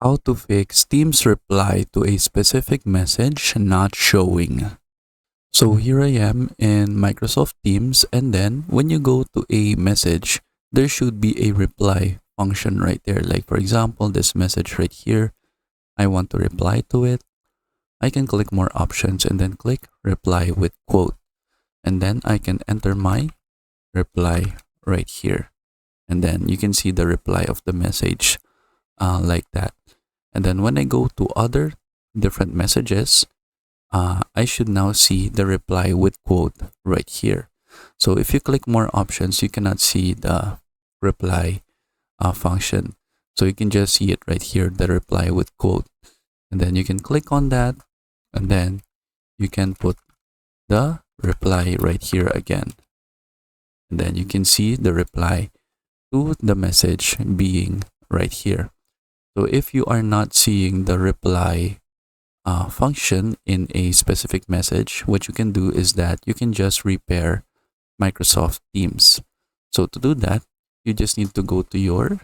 How to fix Teams reply to a specific message not showing. So here I am in Microsoft Teams, and then when you go to a message, there should be a reply function right there. Like for example, this message right here, I want to reply to it. I can click more options and then click reply with quote. And then I can enter my reply right here. And then you can see the reply of the message like that. And then when I go to other different messages, I should now see the reply with quote right here. So if you click more options, you cannot see the reply function. So you can just see it right here, the reply with quote. And then you can click on that, and then you can put the reply right here again. And then you can see the reply to the message being right here. So if you are not seeing the reply function in a specific message, what you can do is that you can just repair Microsoft Teams. So to do that, you just need to go to your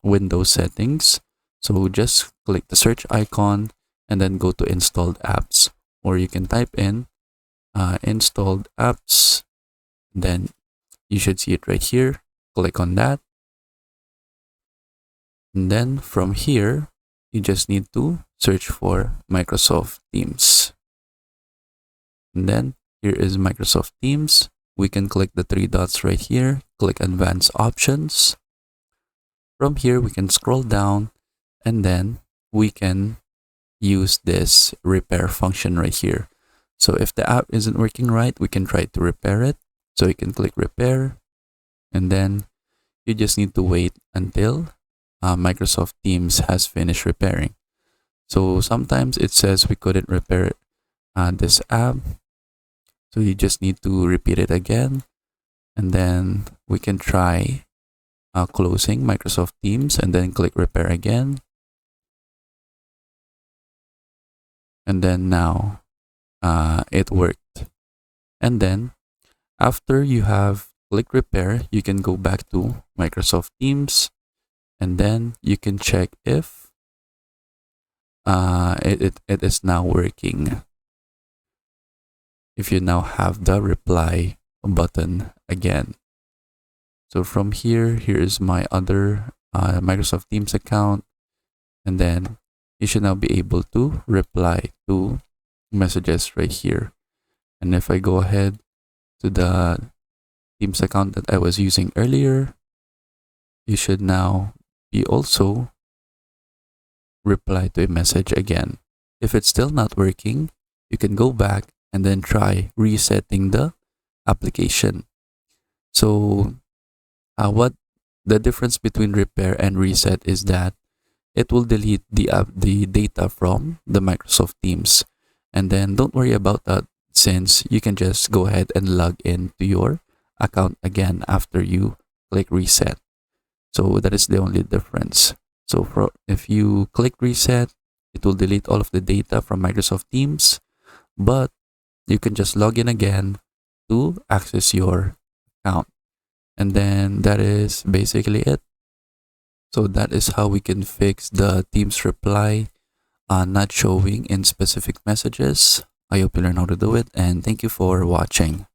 Windows settings. So just click the search icon and then go to installed apps, or you can type in installed apps. Then you should see it right here. Click on that. And then from here, you just need to search for Microsoft Teams. And then here is Microsoft Teams. We can click the three dots right here, click advanced options. From here, we can scroll down, and then we can use this repair function right here. So if the app isn't working right, we can try to repair it. So you can click repair, and then you just need to wait until Microsoft Teams has finished repairing. So sometimes it says we couldn't repair this app. So you just need to repeat it again, and then we can try closing Microsoft Teams and then click repair again. And then now it worked. And then after you have clicked repair, you can go back to Microsoft Teams, and then you can check if it is now working. If you now have the reply button again. So from here is my other Microsoft Teams account, and then you should now be able to reply to messages right here. And if I go ahead to the Teams account that I was using earlier, you should now be also reply to a message again. If it's still not working, you can go back and then try resetting the application. So what the difference between repair and reset is that it will delete the data from the Microsoft Teams. And then don't worry about that, since you can just go ahead and log in to your account again after you click reset. So that is the only difference. So if you click reset, it will delete all of the data from Microsoft Teams, but you can just log in again to access your account. And then that is basically it. So that is how we can fix the Teams reply not showing in specific messages. I hope you learn how to do it, and thank you for watching.